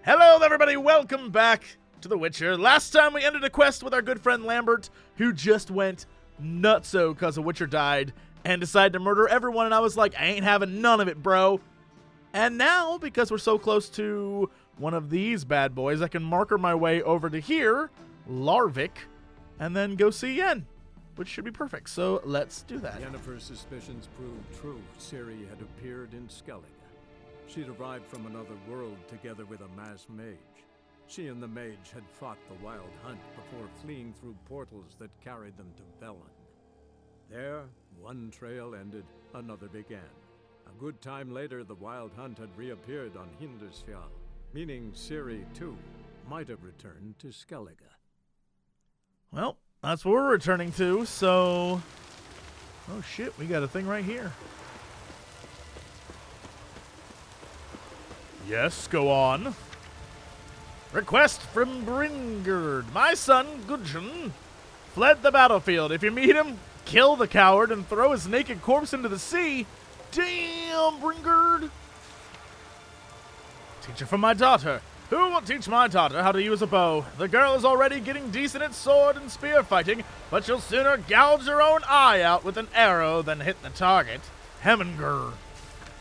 Hello everybody, welcome back to The Witcher. Last time we ended a quest with our good friend Lambert, who just went nutso because a Witcher died and decided to murder everyone, and I was like, I ain't having none of it, bro. And now, because we're so close to one of these bad boys, I can marker my way over to here, Larvik, and then go see Yen, which should be perfect. So let's do that. Yennefer's suspicions proved true. Ciri had appeared in Skellige. She'd arrived from another world together with a masked mage. She and the mage had fought the Wild Hunt before fleeing through portals that carried them to Velen. There, one trail ended, another began. A good time later, the Wild Hunt had reappeared on Hindarsfjall, meaning Ciri, too, might have returned to Skellige. Well, that's what we're returning to, so... Oh shit, we got a thing right here. Yes, go on. Request from Bringard. My son, Gudrun, fled the battlefield. If you meet him, kill the coward and throw his naked corpse into the sea. Damn, Bringard. Teacher from my daughter. Who will teach my daughter how to use a bow? The girl is already getting decent at sword and spear fighting, but she'll sooner gouge her own eye out with an arrow than hit the target. Hemminger.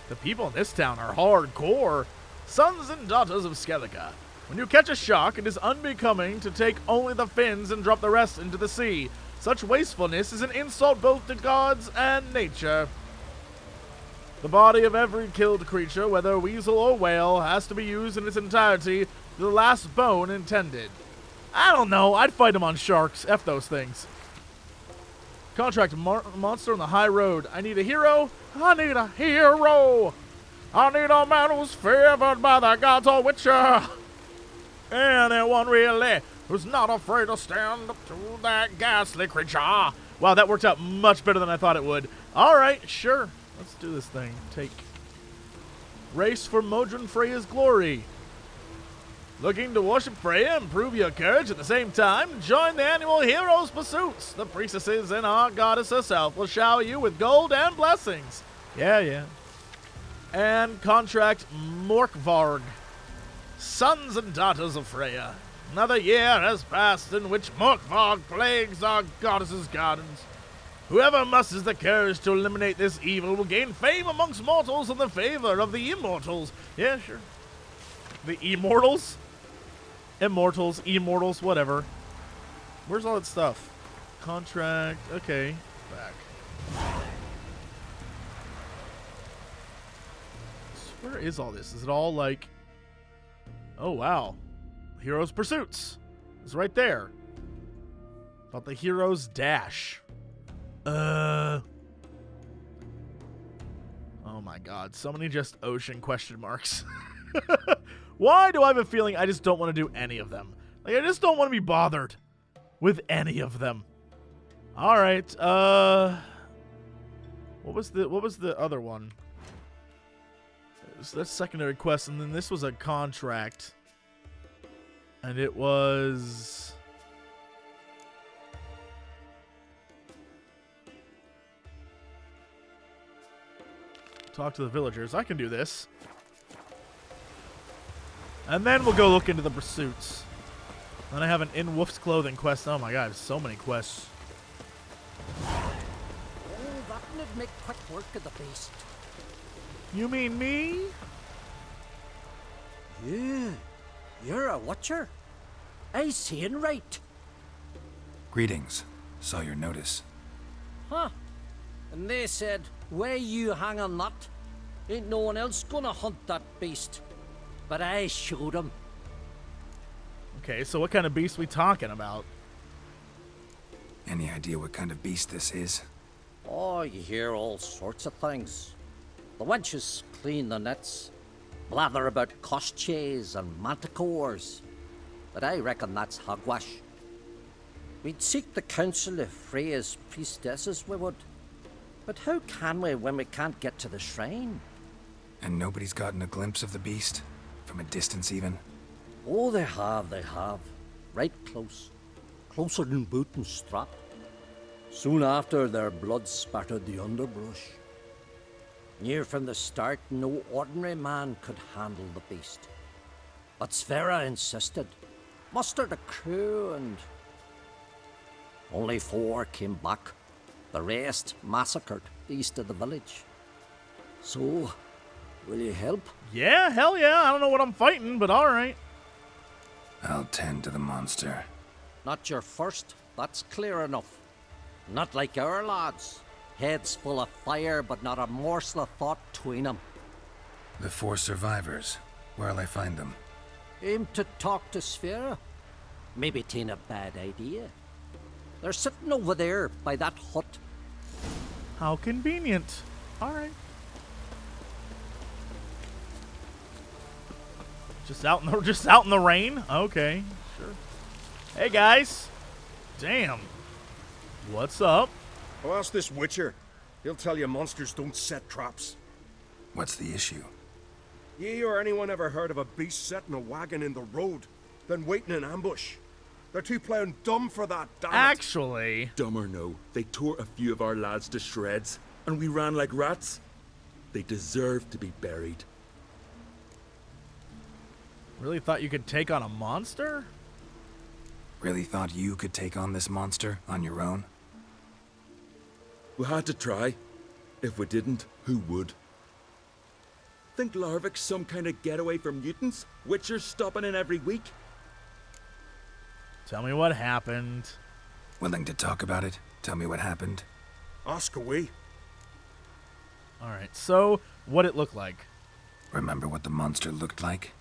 The people in this town are hardcore. Sons and daughters of Skellige. When you catch a shark, it is unbecoming to take only the fins and drop the rest into the sea. Such wastefulness is an insult both to gods and nature. The body of every killed creature, whether weasel or whale, has to be used in its entirety to the last bone intended. I don't know. I'd fight him on sharks. F those things. Contract monster on the high road. I need a hero. I need a hero. I need a man who's favored by the gods or Witcher. Anyone really who's not afraid to stand up to that ghastly creature. Wow, that worked out much better than I thought it would. All right, sure. Let's do this thing. Take. Race for Modron Freya's glory. Looking to worship Freya and prove your courage at the same time? Join the annual Heroes Pursuits. The priestesses and our goddess herself will shower you with gold and blessings. Yeah. And contract Morkvarg. Sons and daughters of Freya. Another year has passed in which Morkvarg plagues our goddess's gardens. Whoever musters the courage to eliminate this evil will gain fame amongst mortals and the favor of the immortals. Yeah, sure. The immortals? Immortals, immortals, whatever. Where's all that stuff? Contract, okay. Back. Where is all this? Is it all like... Oh, wow. Heroes Pursuits. It's right there. About the Heroes Dash. Oh my god. So many just ocean question marks. Why do I have a feeling I just don't want to do any of them? Like, I just don't want to be bothered with any of them. Alright, What was the other one? That's secondary quest, and then this was a contract. And it was... Talk to the villagers. I can do this. And then we'll go look into the pursuits. Then I have an In Wolf's Clothing quest. Oh my god, I have so many quests. Oh, that would make quick work of the beast. You mean me? Yeah, you're a Witcher. I seeing right. Greetings. Saw your notice. Huh. And they said, where you hang on that? Ain't no one else gonna hunt that beast. But I showed him. Okay, so what kind of beast we talking about? Any idea what kind of beast this is? Oh, you hear all sorts of things. The wenches clean the nets, blather about koshches and manticores. But I reckon that's hogwash. We'd seek the counsel of Freya's priestesses, we would. But how can we when we can't get to the shrine? And nobody's gotten a glimpse of the beast? From a distance, even? Oh, they have. Right close. Closer than boot and strap. Soon after, their blood spattered the underbrush. Near from the start, no ordinary man could handle the beast. But Sfera insisted. Mustered a crew and... only 4 came back. The rest massacred east of the village. So, will you help? Yeah, hell yeah. I don't know what I'm fighting, but alright. I'll tend to the monster. Not your first, that's clear enough. Not like our lads. Heads full of fire, but not a morsel of thought between them. The 4 survivors. Where'll I find them? Aim to talk to Sfera? Maybe 'tain't a bad idea. They're sitting over there by that hut. How convenient. Alright. Just out in the rain? Okay, sure. Hey guys. Damn. What's up? Well, ask this Witcher. He'll tell you monsters don't set traps. What's the issue? Ye or anyone ever heard of a beast setting a wagon in the road, then waiting in ambush? They're too plowing dumb for that, damn it. Actually, Dumb or no, they tore a few of our lads to shreds, and we ran like rats. They deserve to be buried. really thought you could take on a monster? Really thought you could take on this monster on your own? We had to try. If we didn't, who would? Think Larvik's some kind of getaway for mutants? Witchers stopping in every week? Tell me what happened. Willing to talk about it? Tell me what happened? Ask away. Alright, so what it looked like? Remember what the monster looked like?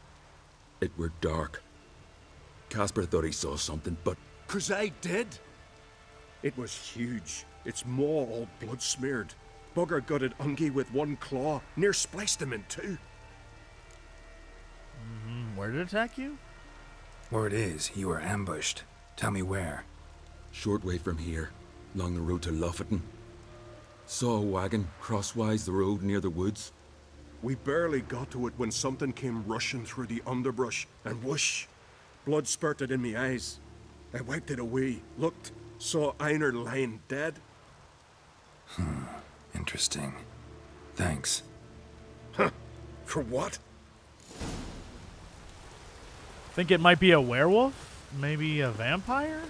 It were dark. Casper thought he saw something, but 'Cause I did. It was huge. Its maw all blood smeared. Bugger gutted Ungi with one claw, near spliced him in 2. Where did it attack you? Word is, you were ambushed. Tell me where. short way from here, along the road to LOFOTEN. Saw a wagon crosswise the road near the woods. We barely got to it when something came rushing through the underbrush, and whoosh! Blood spurted in me eyes. I wiped it away, looked, saw Einar lying dead. Interesting. Thanks. For what? Think it might be a werewolf? Maybe a vampire?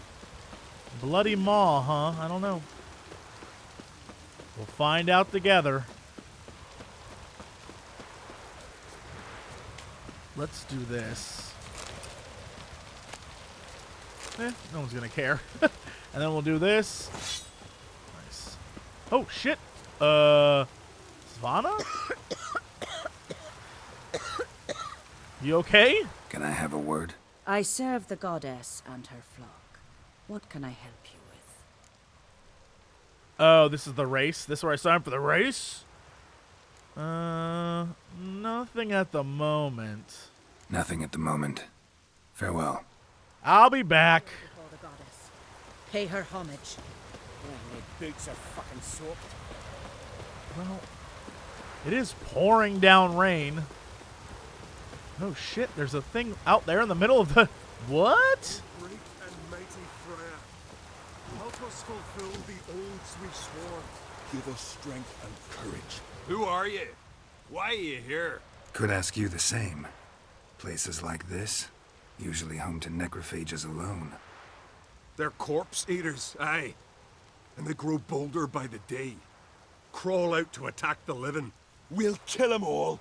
Bloody maw, huh? I don't know. We'll find out together. Let's do this. No one's gonna care. And then we'll do this. Nice. Oh, shit. Svana? You okay? Can I have a word? I serve the goddess and her flock. What can I help you with? Oh, this is the race? This is where I signed for the race? Nothing at the moment. Nothing at the moment. Farewell. I'll be back. Before the goddess. Pay her homage. Oh, my boots are fucking soaked. Well, it is pouring down rain. Oh shit, there's a thing out there in the middle of the... What? Great and mighty Freya, help us fulfill the oaths we swore. Give us strength and courage. Who are you? Why are you here? Could ask you the same. Places like this, usually home to necrophages alone. They're corpse eaters, aye. And they grow bolder by the day. Crawl out to attack the living. We'll kill them all.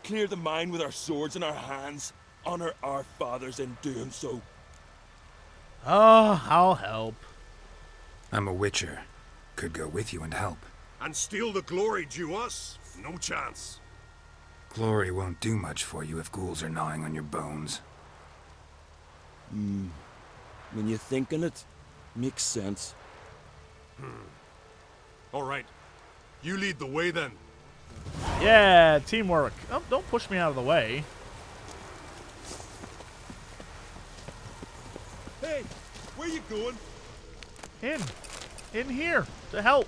Clear the mine with our swords in our hands. Honor our fathers in doing so. Oh, I'll help. I'm a witcher. Could go with you and help. And steal the glory due us? No chance. Glory won't do much for you if ghouls are gnawing on your bones. When you think on it, makes sense. All right. You lead the way then. Yeah, teamwork. Oh, don't push me out of the way. Hey, where you going? In here to help.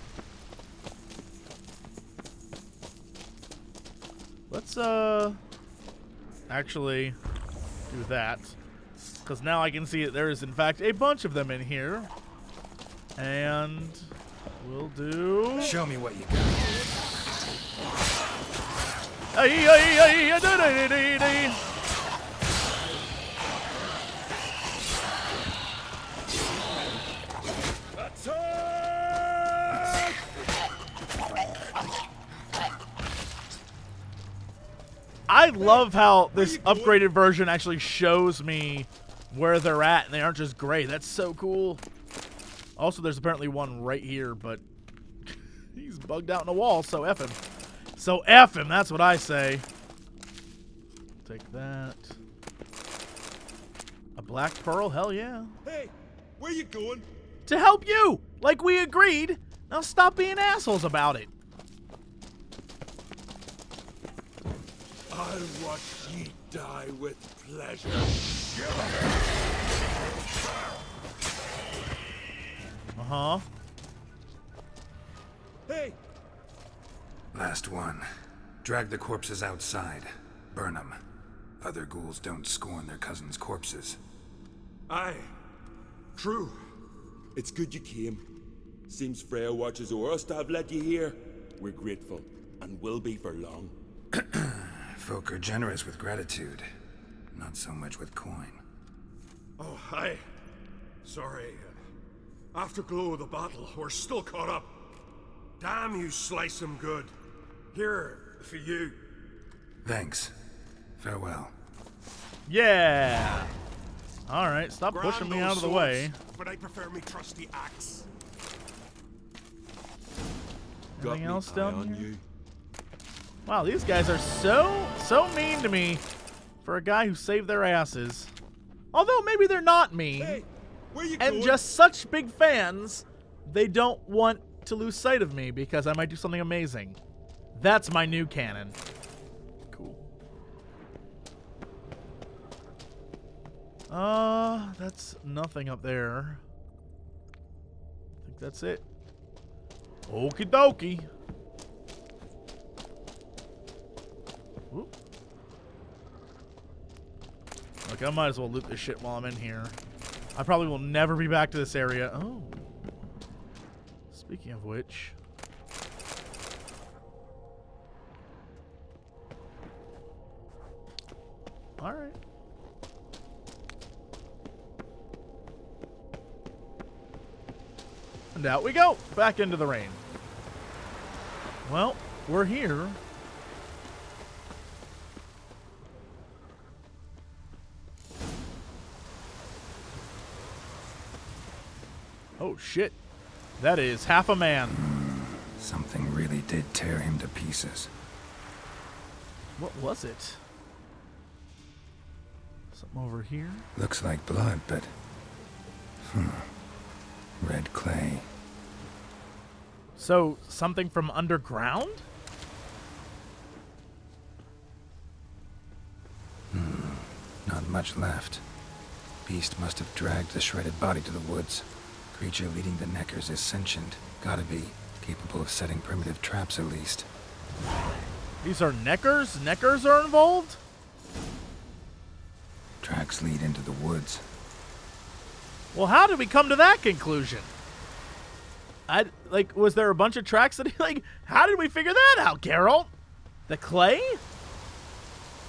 Let's actually do that, because now I can see that there is in fact a bunch of them in here, and we'll do. Show me what you got. I love how this upgraded version actually shows me where they're at, and they aren't just gray. That's so cool. Also, there's apparently one right here, but he's bugged out in a wall, so F him. So F him, that's what I say. Take that. A black pearl? Hell yeah. Hey, where you going? To help you, like we agreed. Now stop being assholes about it. I'll watch ye die with pleasure. Uh-huh. Hey! Last one. Drag the corpses outside. Burn them. Other ghouls don't scorn their cousins' corpses. Aye. True. It's good you came. Seems Freya watches o'er us to have led you here. We're grateful, and will be for long. Folk are generous with gratitude. Not so much with coin. Oh, aye. Sorry. Afterglow of the battle, we're still caught up. Damn, you slice 'em good. Here, for you. Thanks. Farewell. Yeah. All right, stop pushing me Grand out of the old way. swords, but I prefer me trusty axe. Got Anything me else eye down on here? you. Wow, these guys are so mean to me for a guy who saved their asses. Although maybe they're not mean. Hey, where you And going? just such big fans, they don't want to lose sight of me because I might do something amazing. That's my new canon. Cool. That's nothing up there. I think that's it. Okie dokie. Whoop. Look, I might as well loot this shit while I'm in here. I probably will never be back to this area. Oh. Speaking of which. Alright. And out we go. Back into the rain. Well, we're here. Oh, shit. That is half a man. Something really did tear him to pieces. What was it? Something over here? Looks like blood, but... red clay. So, something from underground? Not much left. Beast must have dragged the shredded body to the woods. Creature leading the Nekkers is sentient. Gotta be. Capable of setting primitive traps, at least. These are Nekkers? Nekkers are involved? Tracks lead into the woods. Well, how did we come to that conclusion? Was there a bunch of tracks that how did we figure that out, Geralt? The clay?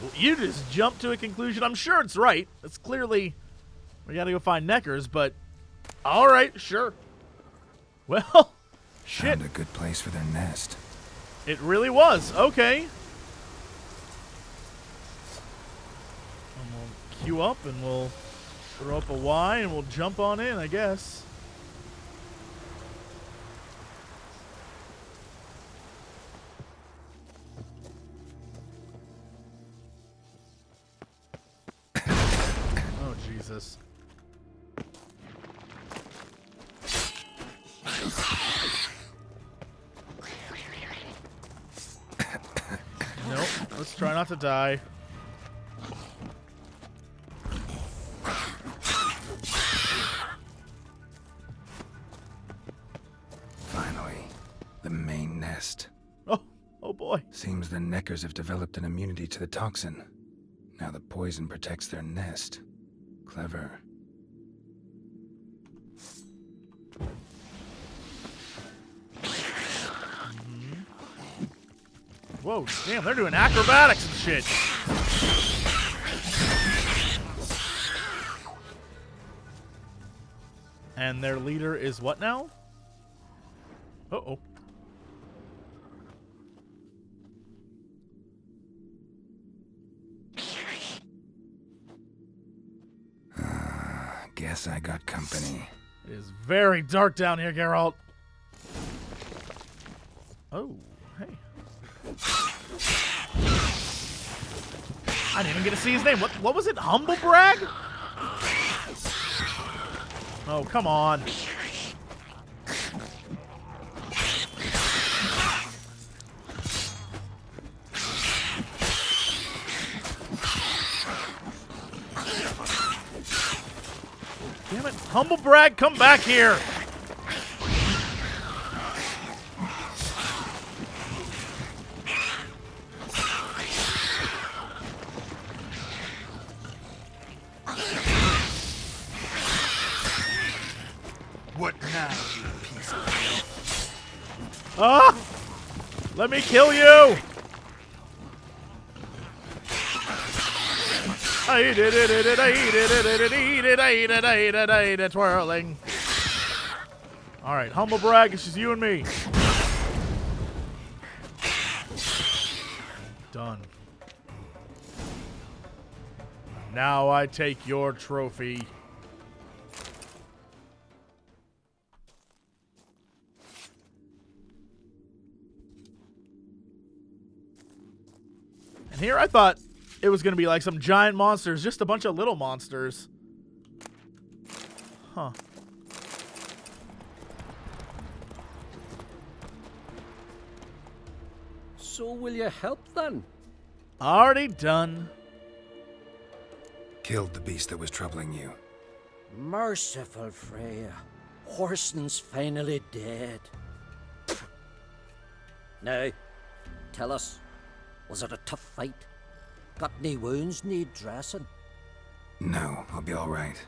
Well, you just jumped to a conclusion. I'm sure it's right. It's clearly, we gotta go find Nekkers, but alright, sure. Well, shit. Found a good place for their nest. It really was. Okay. And we'll queue up and we'll throw up a Y and we'll jump on in, I guess. Oh, Jesus. Nope. Let's try not to die. Finally, the main nest. Oh boy. Seems the Nekkers have developed an immunity to the toxin. Now the poison protects their nest. Clever. Whoa, damn, they're doing acrobatics and shit. And their leader is what now? Uh-oh. Oh, Guess I got company. It is very dark down here, Geralt. Oh, hey. I didn't even get to see his name. What was it? Humble Brag? Oh, come on. Damn it. Humble Brag, come back here. What now, you piece of filth? Ah! Let me kill you! Twirling. Alright, Humble Brag, it's just you and me. Done. Now I take your trophy. And here I thought it was going to be like some giant monsters, just a bunch of little monsters. Huh. So will you help then? Already done. Killed the beast that was troubling you. Merciful Freya. Horson's finally dead. Now, tell us, was it a tough fight? Got any wounds need dressing? No, I'll be all right.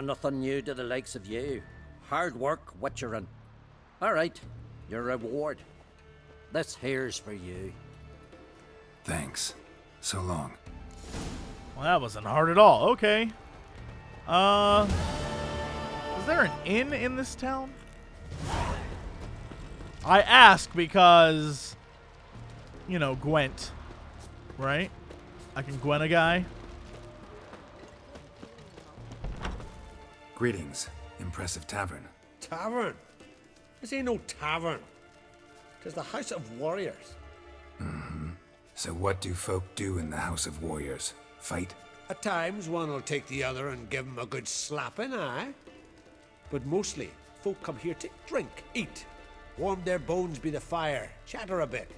Nothing new to the likes of you. Hard work, witcherin'. All right, your reward. This here's for you. Thanks. So long. Well, that wasn't hard at all. Okay. Is there an inn in this town? I ask because, you know, Gwent. Right? I can Gwen a guy. Greetings. Impressive tavern. Tavern? This ain't no tavern. 'Tis the House of Warriors. Mm-hmm. So what do folk do in the House of Warriors? Fight? At times, one will take the other and give 'em a good slapping, aye? But mostly, folk come here to drink, eat, warm their bones by the fire, chatter a bit.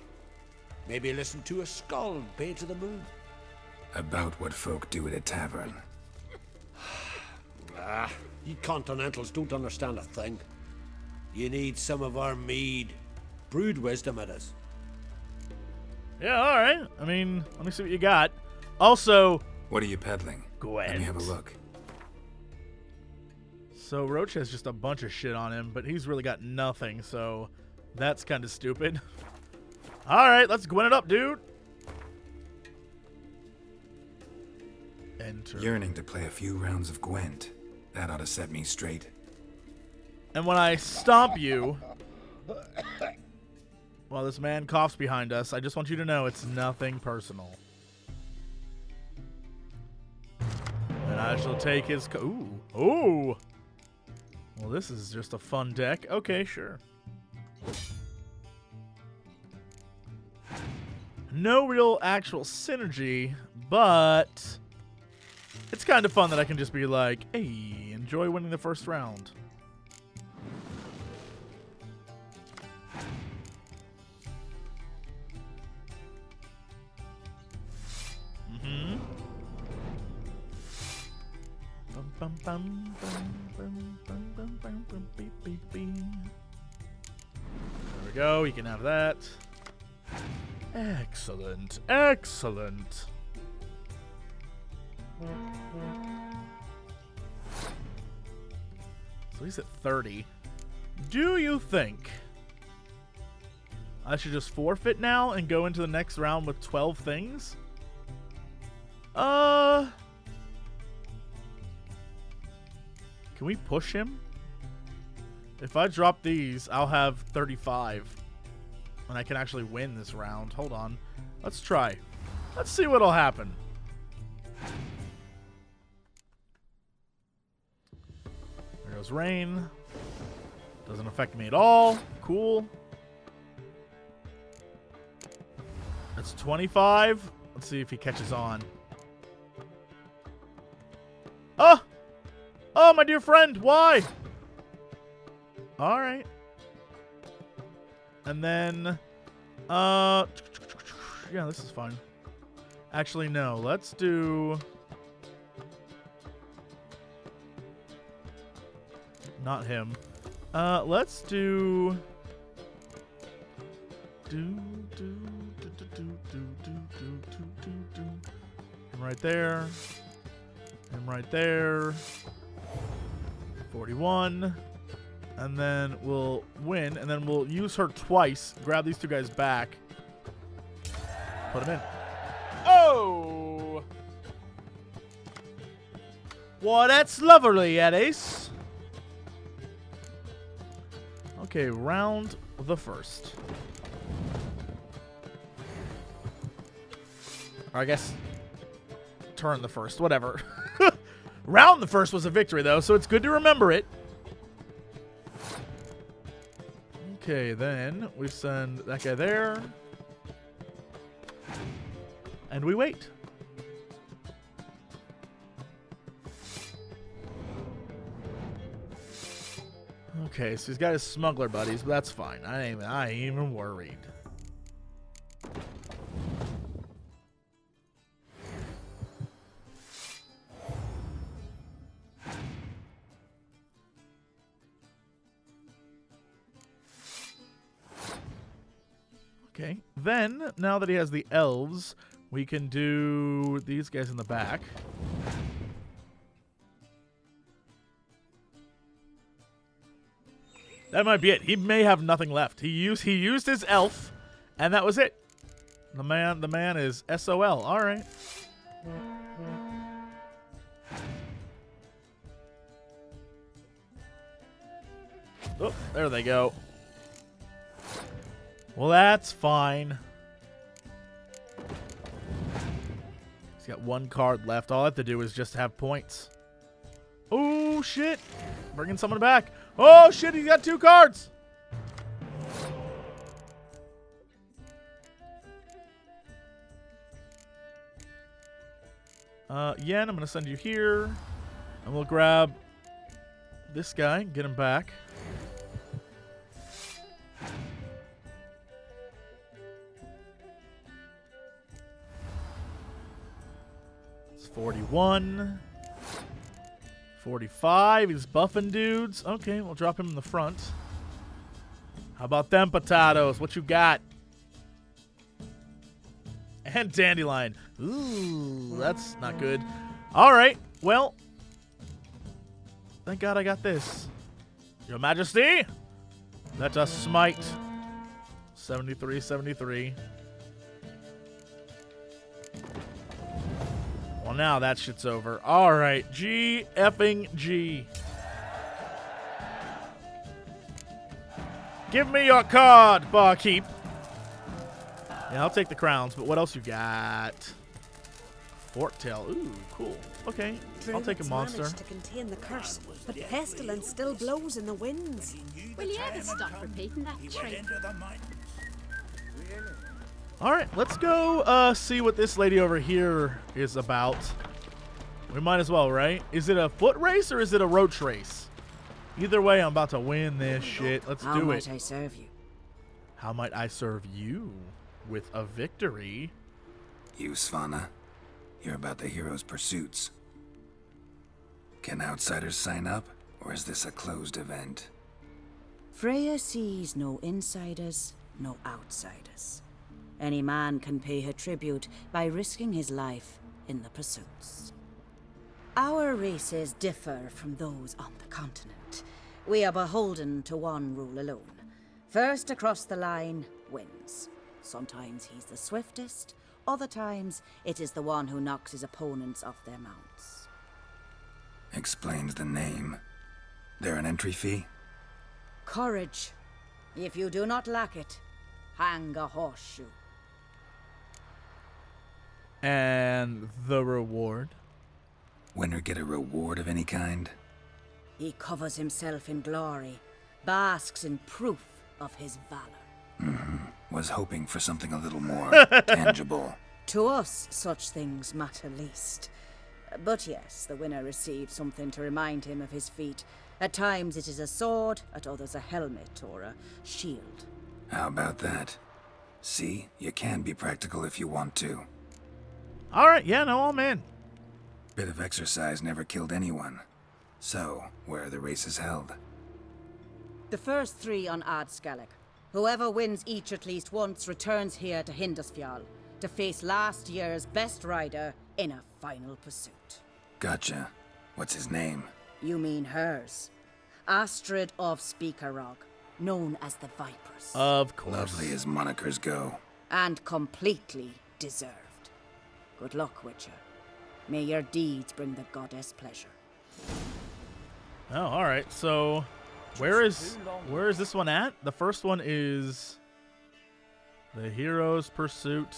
Maybe listen to a skull paid to the moon. About what folk do at a tavern. You continentals don't understand a thing. You need some of our mead. Brewed wisdom it is. Yeah, alright. I mean, let me see what you got. Also, what are you peddling? Gwent. Let me have a look. So Roach has just a bunch of shit on him, but he's really got nothing, so that's kind of stupid. Alright, let's Gwen it up, dude. Enter. Yearning to play a few rounds of Gwent. That ought to set me straight. And when I stomp you, while this man coughs behind us, I just want you to know it's nothing personal. And I shall take his... Ooh. Ooh. Well, this is just a fun deck. Okay, sure. No real actual synergy, but it's kind of fun that I can just be like, hey, enjoy winning the first round. Mm-hmm. Bum, bum, bum, bum, bum, bum, bum, bum, beep, beep, beep. There we go, you can have that. Excellent, excellent. So he's at 30. Do you think I should just forfeit now and go into the next round with 12 things? Can we push him? If I drop these, I'll have 35. And I can actually win this round. Hold on. Let's try. Let's see what'll happen. goes rain. Doesn't affect me at all. Cool. That's 25. Let's see if he catches on. Oh! Oh, my dear friend, why? All right. And then, yeah, this is fine. Actually, no, let's do... Not him. Let's do... Him right there. Him right there. 41. And then we'll win. And then we'll use her twice. Grab these two guys back. Put them in. Oh! Well, that's lovely, Eddies. Okay, round the first. Or I guess turn the first, whatever. Round the first was a victory, though, so it's good to remember it. Okay, then we send that guy there. And we wait. Okay, so he's got his smuggler buddies, but that's fine. I ain't even worried. Okay, then, now that he has the elves, we can do these guys in the back. That might be it. He may have nothing left. He used his elf, and that was it. The man is SOL. All right. Oh, there they go. Well, that's fine. He's got one card left. All I have to do is just have points. Oh, shit. Bringing someone back. Oh, shit. He's got 2 cards. Yen, I'm going to send you here. And we'll grab this guy and get him back. It's 41. 45. He's buffing dudes. Okay, we'll drop him in the front. How about them potatoes? What you got? And dandelion. Ooh, that's not good. All right. Well, thank God I got this. Your Majesty, let us smite. 73, 73. Well, now that shit's over. All right. G effing G. Give me your card, barkeep. Yeah, I'll take the crowns, but what else you got? Forktail. Ooh, cool. Okay, I'll take a monster. Managed to contain the curse, but pestilence still blows in the winds. Will you ever stop repeating that trick? All right, let's go see what this lady over here is about. We might as well, right? Is it a foot race or is it a roach race? Either way, I'm about to win this shit. Let's do it. How might I serve you? How might I serve you? With a victory. You, Svanna, you're about the hero's pursuits. Can outsiders sign up, or is this a closed event? Freya sees no insiders, no outsiders. Any man can pay her tribute by risking his life in the pursuits. Our races differ from those on the continent. We are beholden to one rule alone. First across the line wins. Sometimes he's the swiftest, other times it is the one who knocks his opponents off their mounts. Explains the name. There an entry fee? Courage. If you do not lack it, hang a horseshoe. And the reward? Winner get a reward of any kind? He covers himself in glory, basks in proof of his valor. Was hoping for something a little more tangible. To us, such things matter least. But yes, the winner receives something to remind him of his feat. At times it is a sword, at others a helmet or a shield. How about that? See, you can be practical if you want to. Alright, yeah, no, I'm in. Bit of exercise never killed anyone. So, where are the races held? The first 3 on Adscalach. Whoever wins each at least once returns here to Hindusfjall to face last year's best rider in a final pursuit. Gotcha. What's his name? You mean hers. Astrid of Speakerog, known as the Vipers. Of course. Lovely as monikers go. And completely deserved. Good luck, Witcher. May your deeds bring the goddess pleasure. Oh, alright, so where is this one at? The first one is the Hero's Pursuit,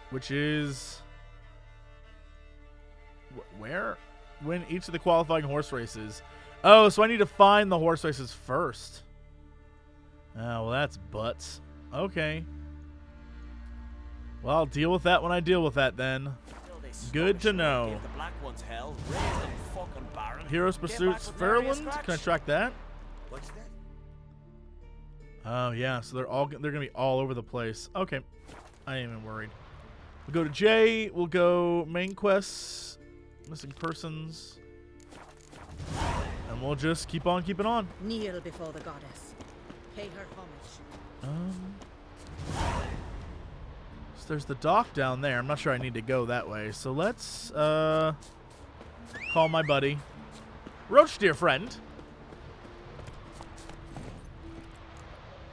which is where? Win each of the qualifying horse races. Oh, so I need to find the horse races first. Oh, well, that's butts. Okay. Well, I'll deal with that when I deal with that then. Good to know. Heroes Pursuits FAYRLUND. Can I track that? What's that? Oh yeah, so they're gonna be all over the place. Okay, I ain't even worried. We'll go to J. We'll go main quests, missing persons, and we'll just keep on keeping on. Kneel before the goddess. Pay her homage. So there's the dock down there. I'm not sure I need to go that way. So let's call my buddy Roach, dear friend.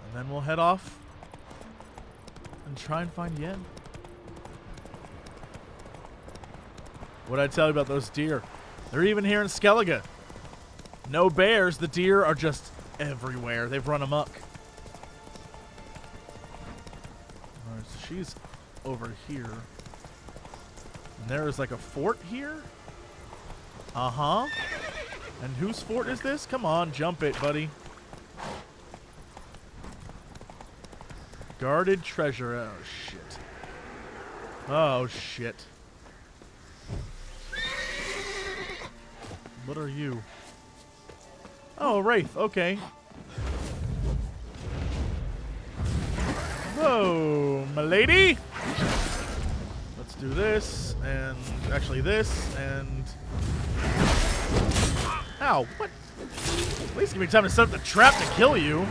And then we'll head off and try and find Yen. What'd I tell you about those deer? They're even here in Skellige. No bears. The deer are just everywhere. They've run amok. Alright, so she's over here. And there is like a fort here? Uh-huh. And whose fort is this? Come on, jump it, buddy. Guarded treasure. Oh, shit. Oh, shit. What are you? Oh, Wraith. Okay. Whoa, my lady. Let's do this, and actually this, and... Ow, what? At least give me time to set up the trap to kill you.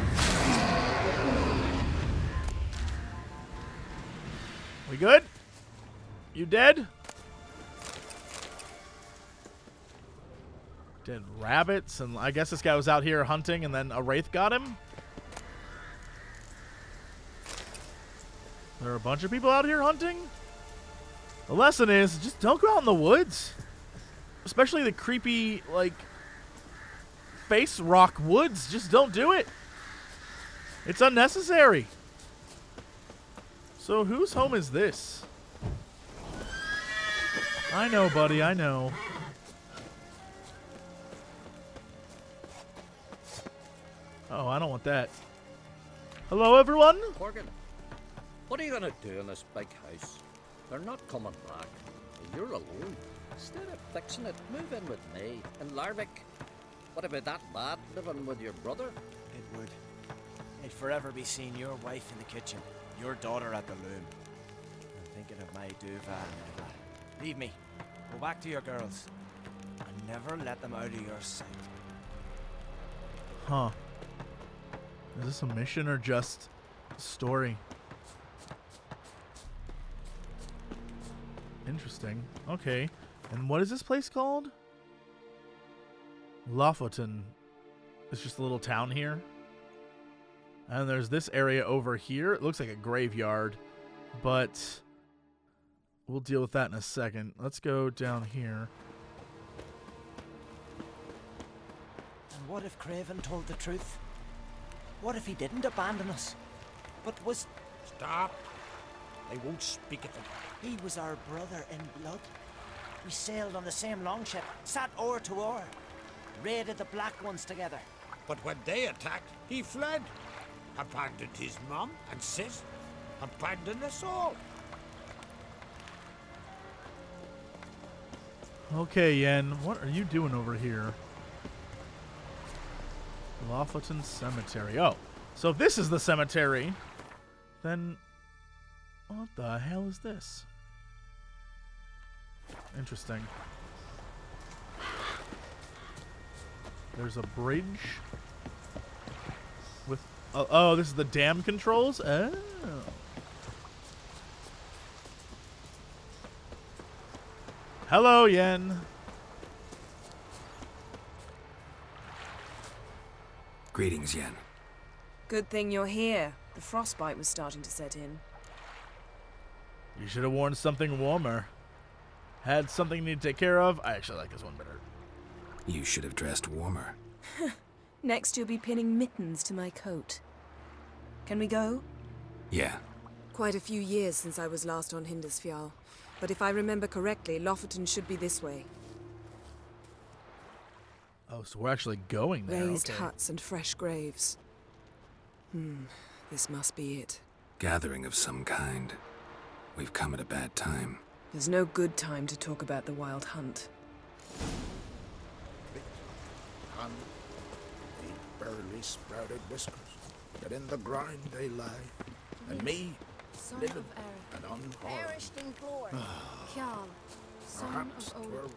We good? You dead? Dead rabbits, and I guess this guy was out here hunting and then a wraith got him? There are a bunch of people out here hunting? The lesson is, just don't go out in the woods. Especially the creepy, like, face rock woods. Just don't do it. It's unnecessary. So whose home is this? I know, buddy, I know. Oh, I don't want that. Hello, everyone? Morgan, what are you gonna do in this big house? They're not coming back. You're alone. Instead of fixing it, move in with me. And Larvik, would it be that bad living with your brother? It would. I'd forever be seeing your wife in the kitchen, your daughter at the loom. I'm thinking of my duva and all that. Leave me. Go back to your girls. And never let them out of your sight. Huh. Is this a mission or just a story? Interesting. Okay. And what is this place called? LOFOTEN. It's just a little town here. And there's this area over here. It looks like a graveyard, but we'll deal with that in a second. Let's go down here. And what if Craven told the truth? What if he didn't abandon us, but was... Stop. I won't speak at them. He was our brother in blood. We sailed on the same longship, sat oar to oar. raided the Black Ones together. But when they attacked, he fled. Abandoned his mum and sis. Abandoned us all. Okay, Yen, what are you doing over here? LOFOTEN Cemetery. Oh, so this is the cemetery. Then, what the hell is this? Interesting. There's a bridge with... Oh, this is the dam controls? Oh. Hello, Yen. Greetings, Yen. Good thing you're here. The frostbite was starting to set in. You should have worn something warmer. Had something you need to take care of. I actually like this one better. You should have dressed warmer. Next you'll be pinning mittens to my coat. Can we go? Yeah. Quite a few years since I was last on Hindisfjall. But if I remember correctly, Lofoten should be this way. Oh, so we're actually going there. Raised okay. huts and fresh graves. This must be it. Gathering of some kind. We've come at a bad time. There's no good time to talk about the wild hunt. On the barely sprouted whiskers, that in the grind they lie, and me, Son living of Aaron, and unharmed. perished in glory. Kjal, son Perhaps of Odin. 'twere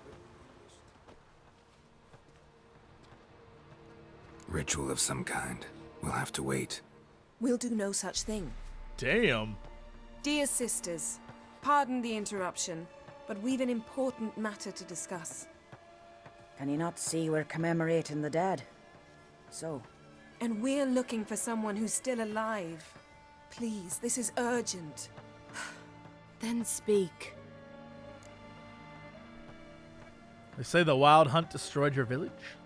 Ritual of some kind. We'll have to wait. We'll do no such thing. Damn. Dear sisters, pardon the interruption, but we've an important matter to discuss. Can you not see we're commemorating the dead? So? And we're looking for someone who's still alive. Please, this is urgent. Then speak. They say the wild hunt destroyed your village?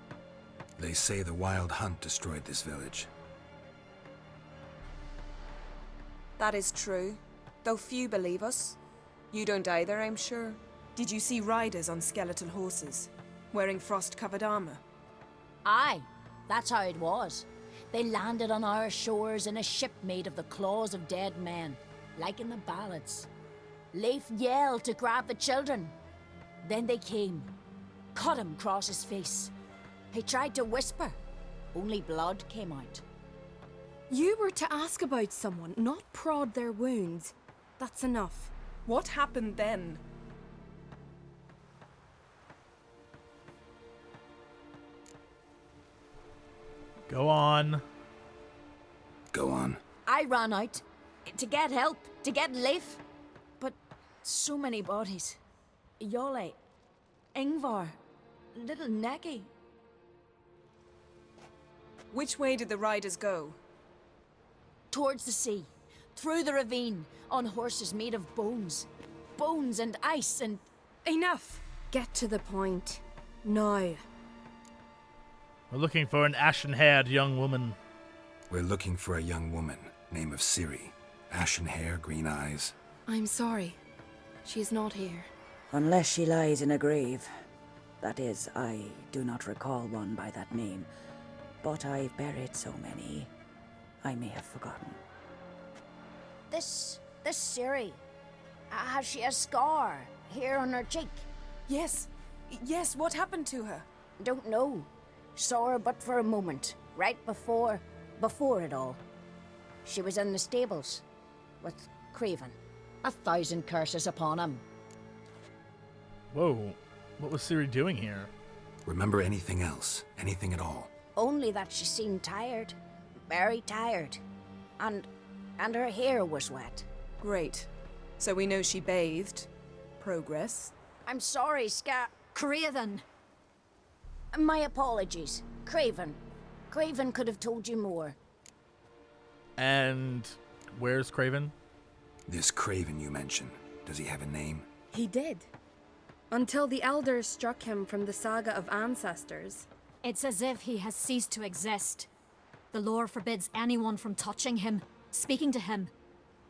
They say the wild hunt destroyed this village. That is true, though few believe us. You don't either, I'm sure. Did you see riders on skeletal horses, wearing frost-covered armor? Aye, that's how it was. They landed on our shores in a ship made of the claws of dead men, like in the ballads. Leif yelled to grab the children. Then they came, cut him across his face. He tried to whisper, only blood came out. You were to ask about someone, not prod their wounds. That's enough. What happened then? Go on. Go on. I ran out to get help, to get Leif. But so many bodies. Yole, Ingvar, little Necky. Which way did the riders go? Towards the sea, through the ravine, on horses made of bones. Bones and ice and... Enough! Get to the point. Now. We're looking for an ashen-haired young woman. We're looking for a young woman, name of Ciri. Ashen hair, green eyes. I'm sorry. She is not here. Unless she lies in a grave. That is, I do not recall one by that name. But I've buried so many, I may have forgotten. This Ciri, has she a scar here on her cheek? Yes, what happened to her? Don't know. Saw her but for a moment, right before it all. She was in the stables with Craven. 1,000 curses upon him. Whoa, what was Ciri doing here? Remember anything else? Anything at all? Only that she seemed tired, very tired, and her hair was wet. Great. So we know she bathed. Progress. I'm sorry, Craven! My apologies. Craven. Craven could have told you more. And where's Craven? This Craven you mentioned, does he have a name? He did. Until the elders struck him from the saga of ancestors. It's as if he has ceased to exist. The lore forbids anyone from touching him, speaking to him,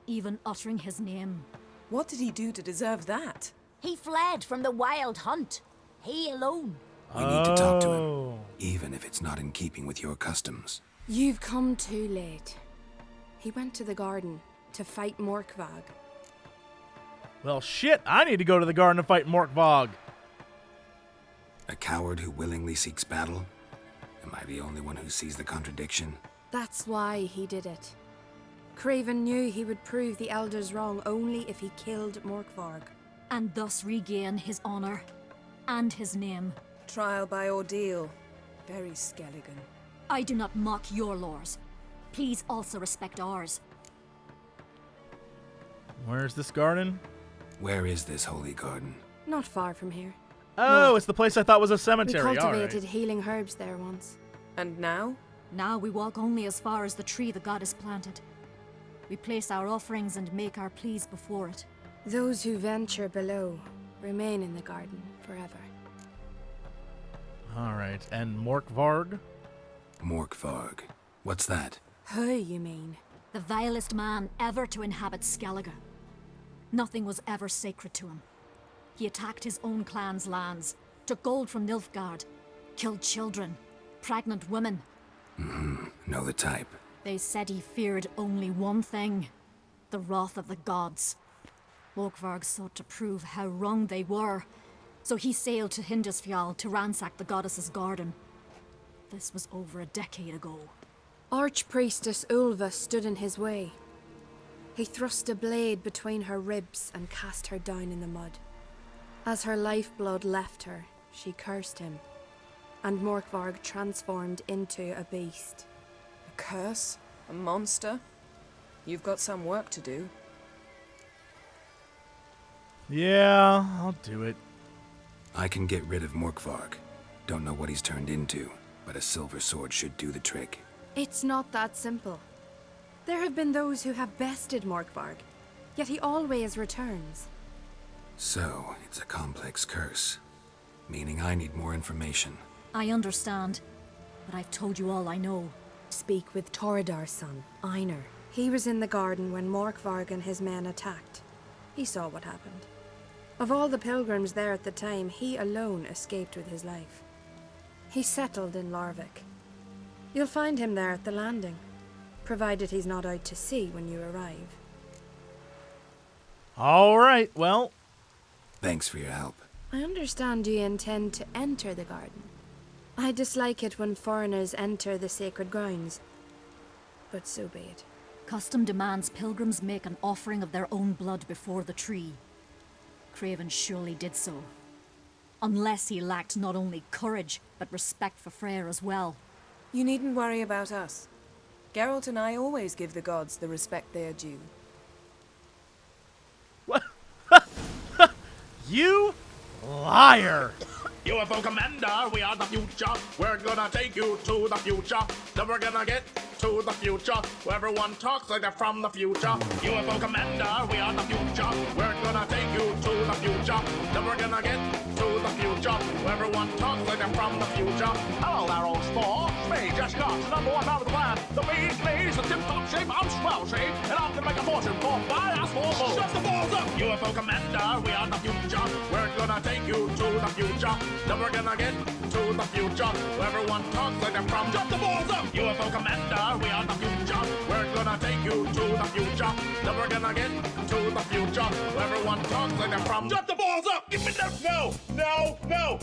even uttering his name. What did he do to deserve that? He fled from the wild hunt. He alone. We need to talk to him, even if it's not in keeping with your customs. You've come too late. He went to the garden to fight Morkvag. Well, shit, I need to go to the garden to fight Morkvag. A coward who willingly seeks battle? Am I the only one who sees the contradiction? That's why he did it. Craven knew he would prove the elders wrong only if he killed Morkvarg. And thus regain his honor and his name. Trial by ordeal. Very Skelligan. I do not mock your laws. Please also respect ours. Where's this garden? Where is this holy garden? Not far from here. Oh, it's the place I thought was a We cemetery. cultivated All right. healing herbs there once. And now? Now we walk only as far as the tree the goddess planted. We place our offerings and make our pleas before it. Those who venture below remain in the garden forever. All right, and Morkvarg? Morkvarg. What's that? Who, you mean? The vilest man ever to inhabit Skellige. Nothing was ever sacred to him. He attacked his own clan's lands, took gold from Nilfgaard, killed children, pregnant women. Know the type. They said he feared only one thing, the wrath of the gods. Morkvarg sought to prove how wrong they were, so he sailed to Hindisfjall to ransack the goddess's garden. This was over a decade ago. Archpriestess Ulva stood in his way. He thrust a blade between her ribs and cast her down in the mud. As her lifeblood left her, she cursed him, and Morkvarg transformed into a beast. A curse? A monster? You've got some work to do. Yeah, I'll do it. I can get rid of Morkvarg. Don't know what he's turned into, but a silver sword should do the trick. It's not that simple. There have been those who have bested Morkvarg, yet he always returns. So, it's a complex curse, meaning I need more information. I understand, but I've told you all I know. Speak with Torridar's son, Einar. He was in the garden when Morkvarg and his men attacked. He saw what happened. Of all the pilgrims there at the time, he alone escaped with his life. He settled in Larvik. You'll find him there at the landing, provided he's not out to sea when you arrive. All right, well. Thanks for your help. I understand you intend to enter the garden. I dislike it when foreigners enter the sacred grounds, but so be it. Custom demands pilgrims make an offering of their own blood before the tree. Craven surely did so. Unless he lacked not only courage, but respect for Freyr as well. You needn't worry about us. Geralt and I always give the gods the respect they are due. You liar! UFO Commander, we are the future. We're gonna take you to the future. Then we're gonna get to the future. Where everyone talks like they're from the future. UFO Commander, we are the future. We're gonna take you to the future. Then we're gonna get to the future. Where everyone talks like they're from the future. Hello there, old spore. Me just got #1 out of the land. The bee's knees, the tip-top shape, I'm swell shape. And I'm gonna make a fortune for my ass for balls. Shut the balls up! UFO Commander, we are the future. We're gonna take you to the future. Then we're gonna get to the future. Where everyone talks like they're from. Jump the balls up! UFO Commander, we are the future. We're gonna take you to the future. Then we're gonna get to the future. Where everyone talks like they're from. Jump the balls up! Give me that! No! No! No!